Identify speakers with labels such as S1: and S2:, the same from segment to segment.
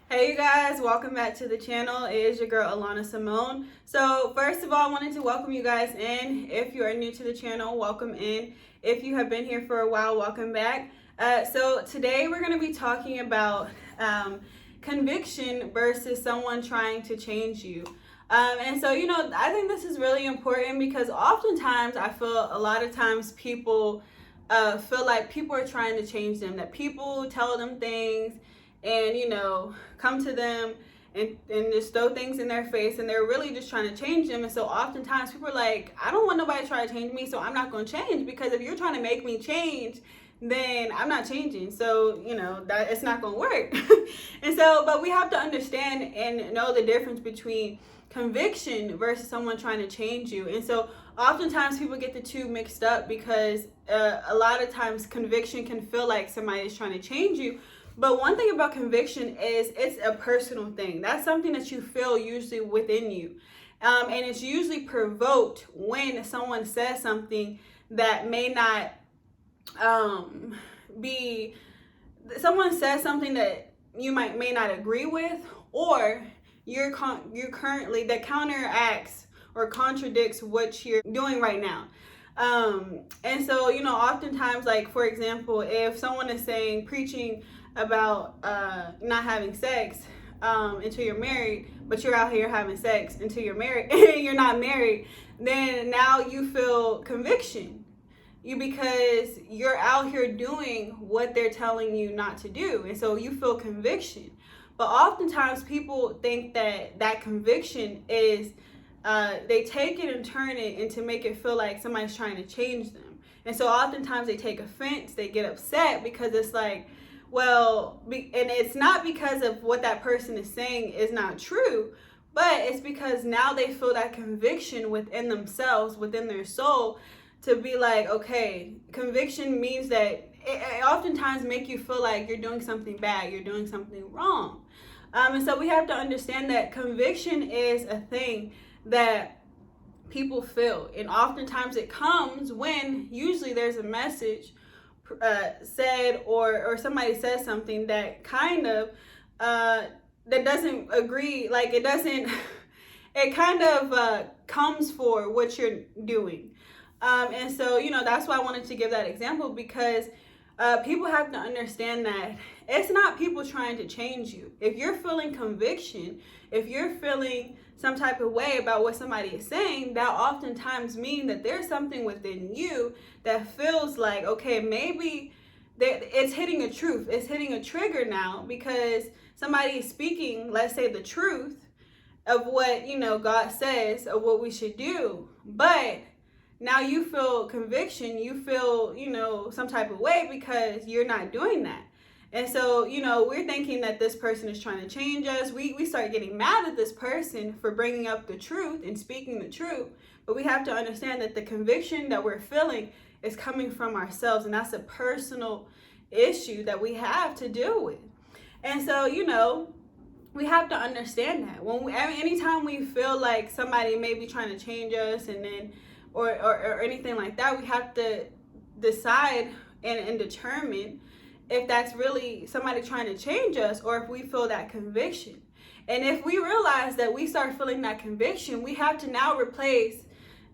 S1: Hey you guys, welcome back to the channel. It is your girl Alana Simone. So first of all, I wanted to welcome you guys in. If you are new to the channel, welcome in. If you have been here for a while, welcome back. So today we're going to be talking about conviction versus someone trying to change you. I think this is really important because oftentimes I feel a lot of times people feel like people are trying to change them, that people tell them things and come to them and just throw things in their face, and they're really just trying to change them. And so oftentimes people are like, I don't want nobody to try to change me, so I'm not going to change, because if you're trying to make me change, then I'm not changing. So that it's not going to work. But we have to understand and know the difference between conviction versus someone trying to change you. And so oftentimes people get the two mixed up, because a lot of times conviction can feel like somebody is trying to change you. But one thing about conviction is it's a personal thing. That's something that you feel usually within you. And it's usually provoked when someone says something that may not someone says something that you may not agree with, or you're currently that counteracts or contradicts what you're doing right now. Oftentimes, like for example, if someone is preaching about not having sex until you're married, but you're out here having sex until you're married and you're not married, then now you feel conviction. Because you're out here doing what they're telling you not to do, and so you feel conviction. But oftentimes people think that conviction is they take it and turn it and to make it feel like somebody's trying to change them. And so oftentimes they take offense, they get upset, because it's like, and it's not because of what that person is saying is not true, but it's because now they feel that conviction within themselves, within their soul, to be like, okay, conviction means that it oftentimes make you feel like you're doing something bad, you're doing something wrong. And so we have to understand that conviction is a thing that people feel, and oftentimes it comes when usually there's a message said, or somebody says something that kind of that doesn't agree, like it doesn't it kind of comes for what you're doing. That's why I wanted to give that example, because people have to understand that it's not people trying to change you. If you're feeling conviction, if you're feeling some type of way about what somebody is saying, that oftentimes means that there's something within you that feels like, okay, maybe it's hitting a truth. It's hitting a trigger now, because somebody is speaking, let's say, the truth of what, God says, of what we should do. But now you feel conviction, you feel, some type of way because you're not doing that. And so, we're thinking that this person is trying to change us. We start getting mad at this person for bringing up the truth and speaking the truth. But we have to understand that the conviction that we're feeling is coming from ourselves. And that's a personal issue that we have to deal with. And so, we have to understand that anytime we feel like somebody may be trying to change us, and then or anything like that, we have to decide and determine if that's really somebody trying to change us, or if we feel that conviction. And if we realize that we start feeling that conviction, we have to now replace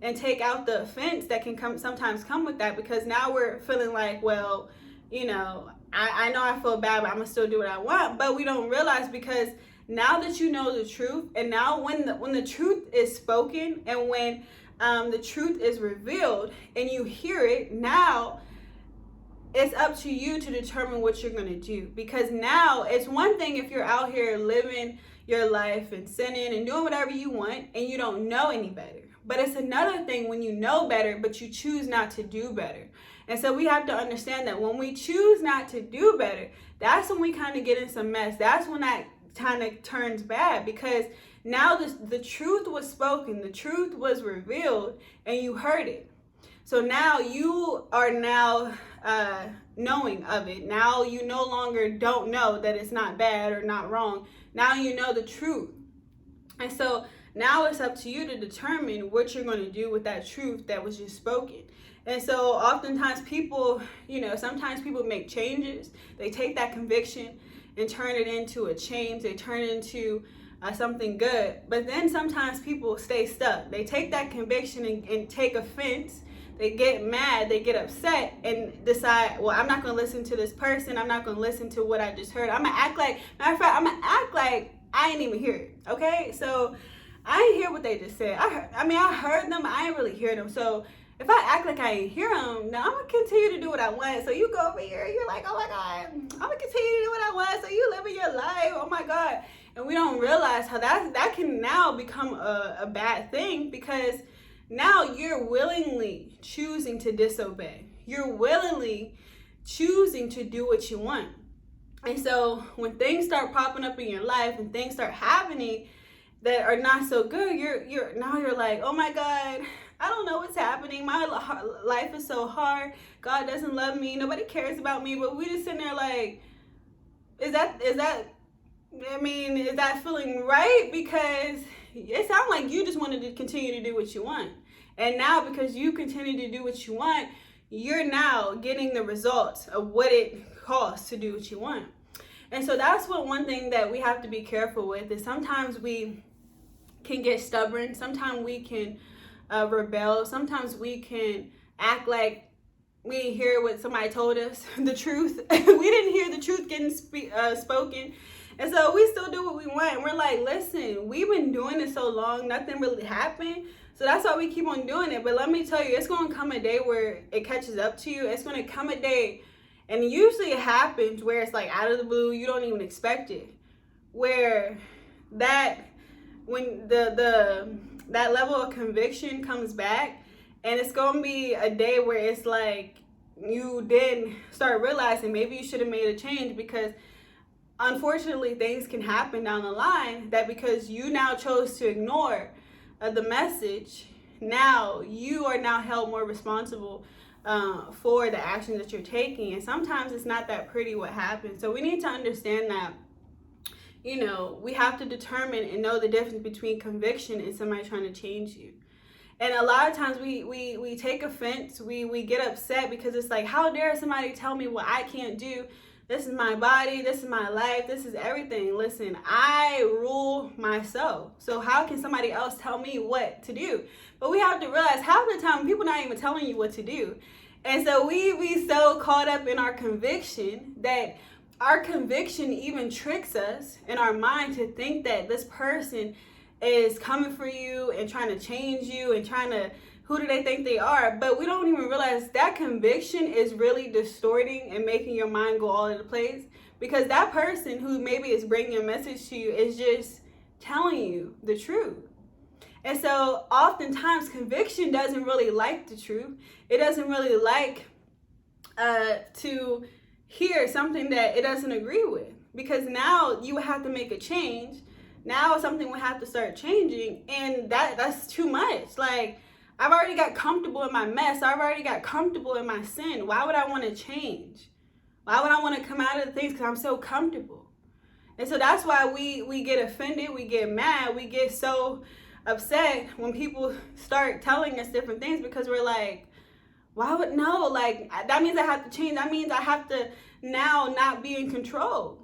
S1: and take out the offense that can sometimes come with that, because now we're feeling like, well, I know I feel bad, but I'm gonna still do what I want. But we don't realize, because now that you know the truth, and now when the truth is spoken, and when the truth is revealed and you hear it, now it's up to you to determine what you're going to do. Because now it's one thing if you're out here living your life and sinning and doing whatever you want and you don't know any better. But it's another thing when you know better, but you choose not to do better. And so we have to understand that when we choose not to do better, that's when we kind of get in some mess. That's when that kind of turns bad, because now the truth was spoken, the truth was revealed, and you heard it. So now you are knowing of it. Now you no longer don't know that it's not bad or not wrong. Now you know the truth. And so now it's up to you to determine what you're going to do with that truth that was just spoken. And so oftentimes people, sometimes people make changes. They take that conviction and turn it into a change. They turn it into something good. But then sometimes people stay stuck. They take that conviction and take offense. They get mad, they get upset, and decide, well, I'm not going to listen to this person. I'm not going to listen to what I just heard. I'm going to act like, matter of fact, I'm going to act like I ain't even hear it, okay? So I ain't hear what they just said. I heard them, I ain't really hear them. So if I act like I ain't hear them, now I'm going to continue to do what I want. So you go over here, you're like, oh my God, I'm going to continue to do what I want. So you living your life, oh my God. And we don't realize how that can now become a bad thing, because now you're willingly choosing to disobey. You're willingly choosing to do what you want. And so when things start popping up in your life and things start happening that are not so good, you're like, oh my God, I don't know what's happening. My life is so hard. God doesn't love me. Nobody cares about me. But we just sitting there like, is that feeling right? Because it sounds like you just wanted to continue to do what you want. And now because you continue to do what you want, you're now getting the results of what it costs to do what you want. And so that's one thing that we have to be careful with, is sometimes we can get stubborn. Sometimes we can rebel. Sometimes we can act like we didn't hear what somebody told us, the truth. We didn't hear the truth getting spoken. And so we still do what we want. And we're like, listen, we've been doing it so long, nothing really happened. So that's why we keep on doing it. But let me tell you, it's going to come a day where it catches up to you. It's going to come a day, and usually it happens where it's like out of the blue, you don't even expect it. Where when that level of conviction comes back, and it's going to be a day where it's like you then start realizing maybe you should have made a change, because unfortunately things can happen down the line that because you now chose to ignore the message, now you are now held more responsible for the action that you're taking. And sometimes it's not that pretty what happens. So we need to understand that, we have to determine and know the difference between conviction and somebody trying to change you. And a lot of times we take offense, we get upset because it's like, how dare somebody tell me what I can't do? This is my body, this is my life, this is everything. Listen, I rule myself. So how can somebody else tell me what to do? But we have to realize half the time people not even telling you what to do. And so we be so caught up in our conviction that our conviction even tricks us in our mind to think that this person is coming for you and trying to change you and who do they think they are? But we don't even realize that conviction is really distorting and making your mind go all over the place, because that person who maybe is bringing a message to you is just telling you the truth. And so oftentimes conviction doesn't really like the truth. It doesn't really like to hear something that it doesn't agree with, because now you have to make a change. Now something will have to start changing, and that's too much. Like, I've already got comfortable in my mess. I've already got comfortable in my sin. Why would I want to change? Why would I want to come out of the things? Because I'm so comfortable. And so that's why we get offended. We get mad. We get so upset when people start telling us different things, because we're like, why would no? Like, that means I have to change. That means I have to now not be in control.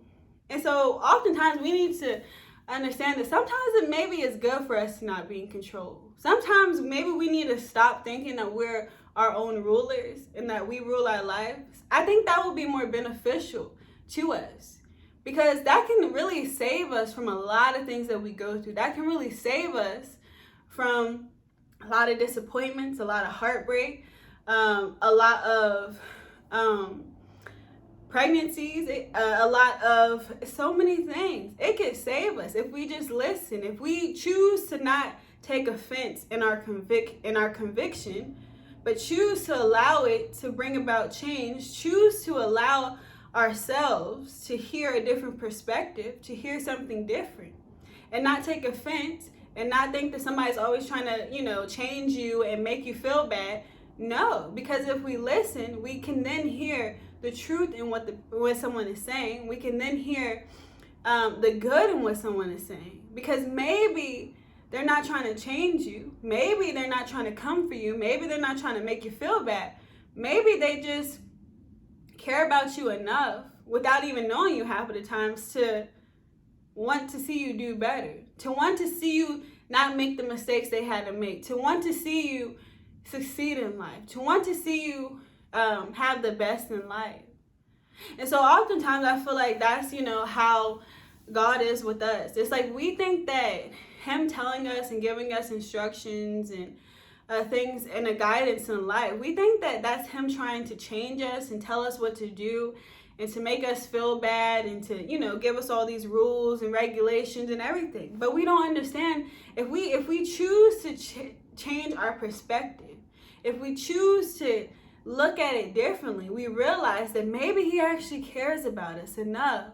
S1: And so oftentimes we need to understand that sometimes it maybe is good for us to not be in control. Sometimes maybe we need to stop thinking that we're our own rulers and that we rule our lives. I think that will be more beneficial to us, because that can really save us from a lot of things that we go through. That can really save us from a lot of disappointments, a lot of heartbreak, a lot of pregnancies, a lot of so many things. It could save us if we just listen. If we choose to not take offense in our conviction, but choose to allow it to bring about change, choose to allow ourselves to hear a different perspective, to hear something different, and not take offense and not think that somebody's always trying to, change you and make you feel bad. No, because if we listen, we can then hear the truth in what someone is saying. We can then hear the good in what someone is saying, because maybe they're not trying to change you. Maybe they're not trying to come for you. Maybe they're not trying to make you feel bad. Maybe they just care about you enough without even knowing you half of the times, to want to see you do better, to want to see you not make the mistakes they had to make, to want to see you succeed in life, to want to see you have the best in life. And so oftentimes I feel like that's, how God is with us. It's like we think that him telling us and giving us instructions and things and a guidance in life, we think that that's him trying to change us and tell us what to do and to make us feel bad and to, give us all these rules and regulations and everything. But we don't understand, if we choose to change our perspective, if we choose to look at it differently, we realize that maybe he actually cares about us enough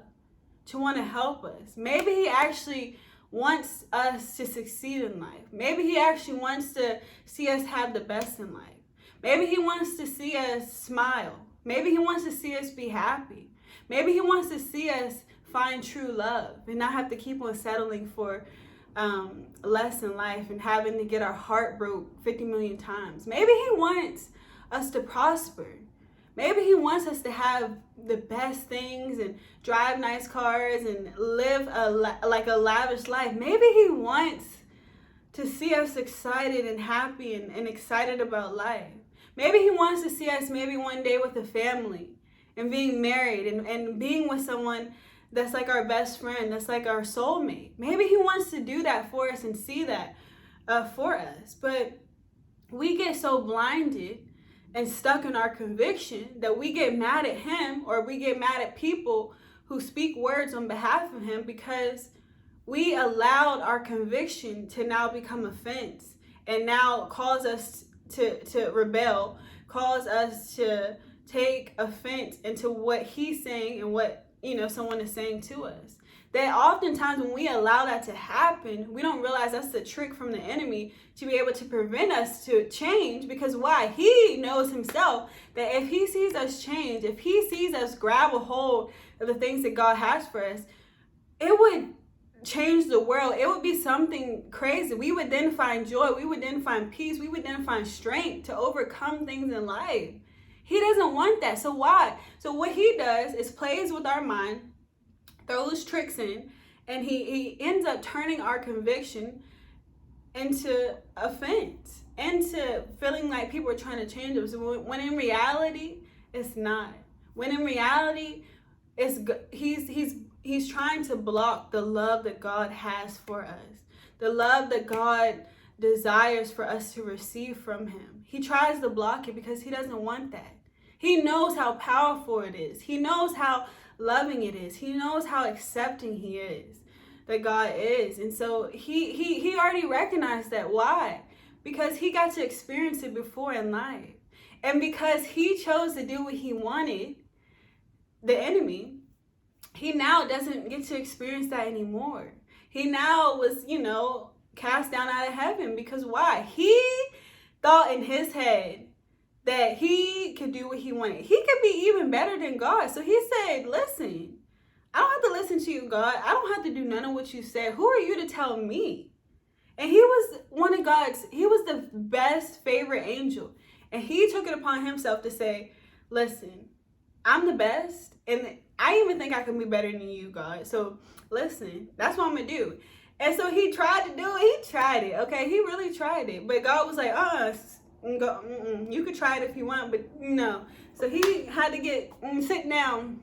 S1: to want to help us. Maybe he actually wants us to succeed in life. Maybe he actually wants to see us have the best in life. Maybe he wants to see us smile. Maybe he wants to see us be happy. Maybe he wants to see us find true love and not have to keep on settling for less in life and having to get our heart broke 50 million times. Maybe he wants us to prosper. Maybe he wants us to have the best things and drive nice cars and live a lavish life. Maybe he wants to see us excited and happy and excited about life. Maybe he wants to see us maybe one day with a family and being married and being with someone that's like our best friend, that's like our soulmate. Maybe he wants to do that for us and see that for us. But we get so blinded and stuck in our conviction that we get mad at him, or we get mad at people who speak words on behalf of him, because we allowed our conviction to now become offense and now cause us to rebel, cause us to take offense into what he's saying and what someone is saying to us. That oftentimes when we allow that to happen, we don't realize that's the trick from the enemy to be able to prevent us to change. Because why? He knows himself that if he sees us change, if he sees us grab a hold of the things that God has for us, it would change the world. It would be something crazy. We would then find joy. We would then find peace. We would then find strength to overcome things in life. He doesn't want that. So why? So what he does is plays with our mind, throws tricks in, and he ends up turning our conviction into offense, into feeling like people are trying to change us, when in reality it's not. When in reality he's trying to block the love that God has for us, the love that God desires for us to receive from him. He tries to block it because he doesn't want that. He knows how powerful it is. He knows how loving it is. He knows how accepting he is, that God is. And so he already recognized that. Why? Because he got to experience it before in life. And because he chose to do what he wanted, the enemy, he now doesn't get to experience that anymore. He now was, cast down out of heaven. Because why? He thought in his head that he could do what he wanted. He could be even better than God. So he said, listen, I don't have to listen to you, God. I don't have to do none of what you said. Who are you to tell me? And he was he was the best favorite angel. And he took it upon himself to say, listen, I'm the best. And I even think I can be better than you, God. So listen, that's what I'm going to do. And so he tried to do it. He tried it. Okay. He really tried it. But God was like, you could try it if you want, but no. So he had to sit down,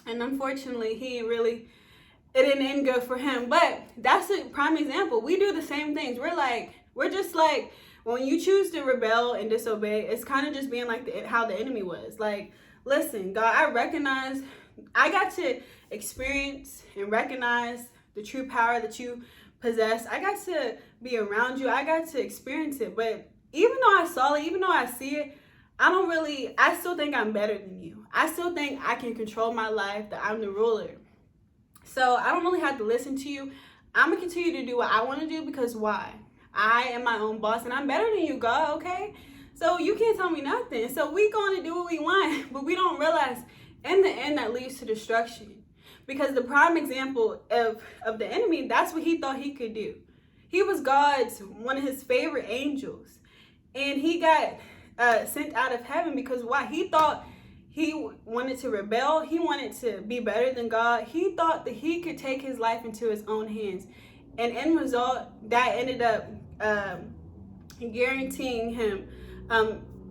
S1: and unfortunately it didn't end good for him. But that's a prime example. We do the same things. We're just like, when you choose to rebel and disobey, it's kind of just being like how the enemy was. Like, listen, God, I got to experience and recognize the true power that you possess. I got to be around you. I got to experience it. But even though I saw it, even though I see it, I still think I'm better than you. I still think I can control my life, that I'm the ruler. So I don't really have to listen to you. I'm going to continue to do what I want to do, because why? I am my own boss and I'm better than you, God, okay? So you can't tell me nothing. So we going to do what we want, but we don't realize in the end that leads to destruction. Because the prime example of the enemy, that's what he thought he could do. He was one of his favorite angels. And he got sent out of heaven because why? He thought He wanted to rebel. He wanted to be better than God. He thought that he could take his life into his own hands. And in result, that ended up guaranteeing him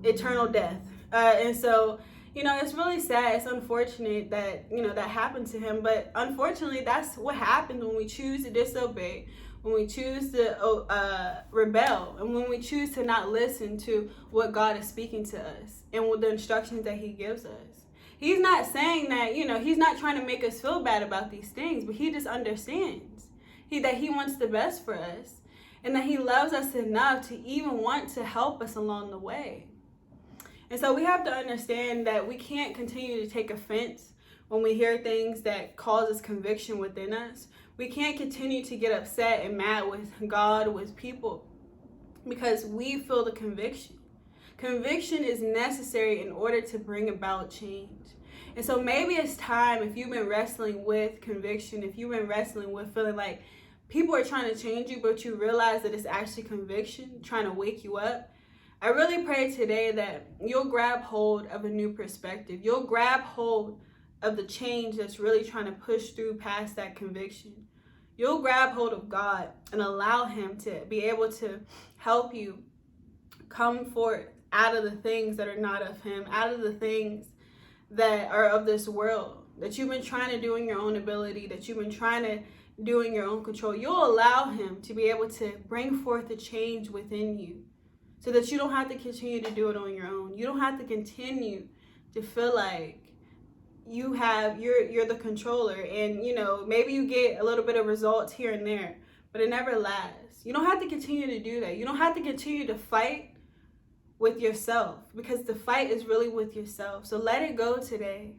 S1: eternal death. And so, it's really sad. It's unfortunate that, that happened to him. But unfortunately, that's what happens when we choose to disobey, when we choose to rebel, and when we choose to not listen to what God is speaking to us and with the instructions that he gives us. He's not saying that, he's not trying to make us feel bad about these things, but he just understands that he wants the best for us and that he loves us enough to even want to help us along the way. And so we have to understand that we can't continue to take offense when we hear things that causes conviction within us. We can't continue to get upset and mad with God, with people, because we feel the conviction. Conviction is necessary in order to bring about change. And so maybe it's time, if you've been wrestling with conviction, if you've been wrestling with feeling like people are trying to change you, but you realize that it's actually conviction trying to wake you up, I really pray today that you'll grab hold of a new perspective. You'll grab hold of the change that's really trying to push through past that conviction. You'll grab hold of God and allow him to be able to help you come forth out of the things that are not of him, out of the things that are of this world, that you've been trying to do in your own ability, that you've been trying to do in your own control. You'll allow him to be able to bring forth the change within you so that you don't have to continue to do it on your own. You don't have to continue to feel like you're the controller, and maybe you get a little bit of results here and there, but it never lasts. You don't have to continue to do that. You don't have to continue to fight with yourself, because the fight is really with yourself. So let it go today.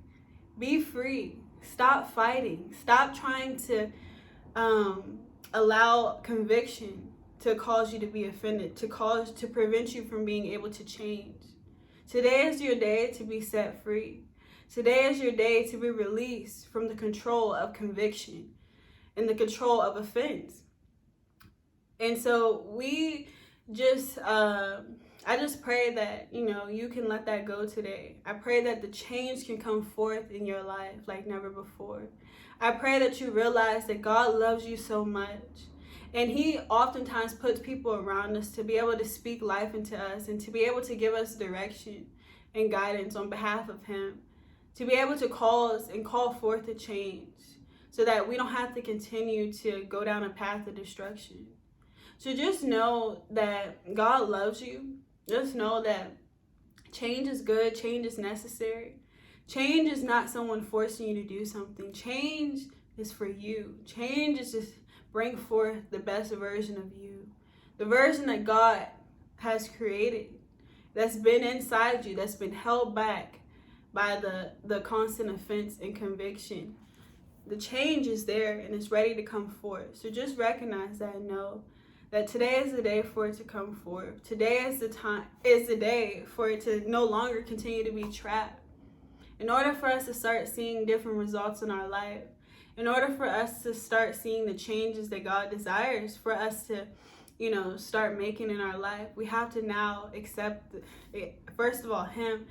S1: Be free. Stop fighting. Stop trying to allow conviction to cause you to be offended, to prevent you from being able to change. Today is your day to be set free. Today is your day to be released from the control of conviction and the control of offense. And so I just pray that, you can let that go today. I pray that the change can come forth in your life like never before. I pray that you realize that God loves you so much. And he oftentimes puts people around us to be able to speak life into us and to be able to give us direction and guidance on behalf of him, to be able to call forth a change so that we don't have to continue to go down a path of destruction. So just know that God loves you. Just know that change is good. Change is necessary. Change is not someone forcing you to do something. Change is for you. Change is just bring forth the best version of you. The version that God has created, that's been inside you, that's been held back by the constant offense and conviction. The change is there and it's ready to come forth. So just recognize that and know that today is the day for it to come forth. Today is the day for it to no longer continue to be trapped. In order for us to start seeing different results in our life, in order for us to start seeing the changes that God desires for us to, start making in our life, we have to now accept, first of all, him,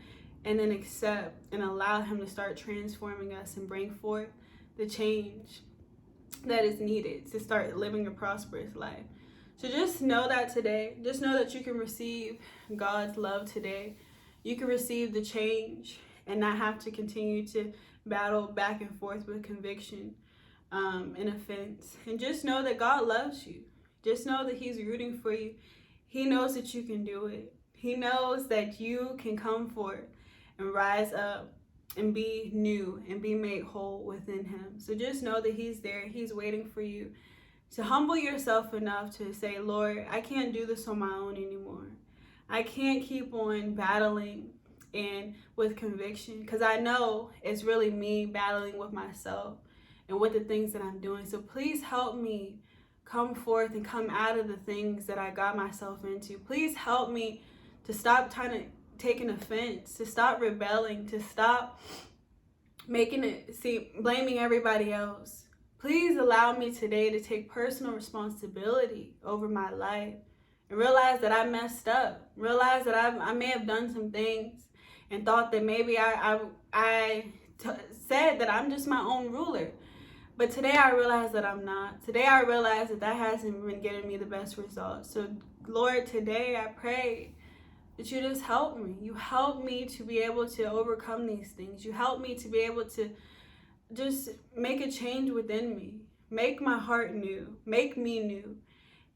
S1: and then accept and allow him to start transforming us and bring forth the change that is needed to start living a prosperous life. So just know that today. Just know that you can receive God's love today. You can receive the change and not have to continue to battle back and forth with conviction and offense. And just know that God loves you. Just know that he's rooting for you. He knows that you can do it. He knows that you can come forth and rise up and be new and be made whole within him. So just know that he's there. He's waiting for you to humble yourself enough to say, Lord, I can't do this on my own anymore. I can't keep on battling and with conviction, because I know it's really me battling with myself and with the things that I'm doing. So please help me come forth and come out of the things that I got myself into. Please help me to stop taking offense, to stop rebelling, to stop blaming everybody else. Please allow me today to take personal responsibility over my life and realize that I messed up. Realize that I may have done some things and thought that maybe said that I'm just my own ruler. But today I realize that I'm not. Today I realize that hasn't been getting me the best results. So Lord, today I pray that you just help me. You help me to be able to overcome these things. You help me to be able to just make a change within me. Make my heart new. Make me new.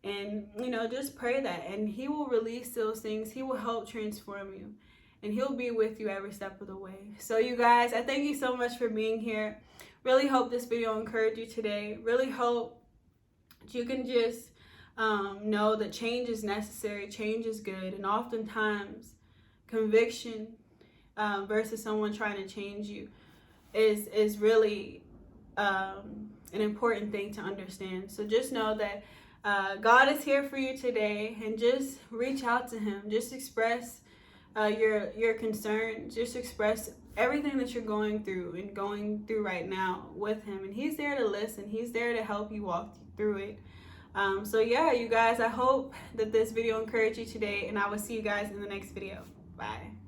S1: And, just pray that. And he will release those things. He will help transform you. And he'll be with you every step of the way. So you guys, I thank you so much for being here. Really hope this video encouraged you today. Really hope you can just know that change is necessary. Change is good. And oftentimes, conviction versus someone trying to change you is really an important thing to understand. So just know that God is here for you today, and just reach out to him. Just express your concerns. Just express everything that you're going through right now with him, and he's there to listen. He's there to help you walk through it. So yeah, you guys, I hope that this video encouraged you today, and I will see you guys in the next video. Bye.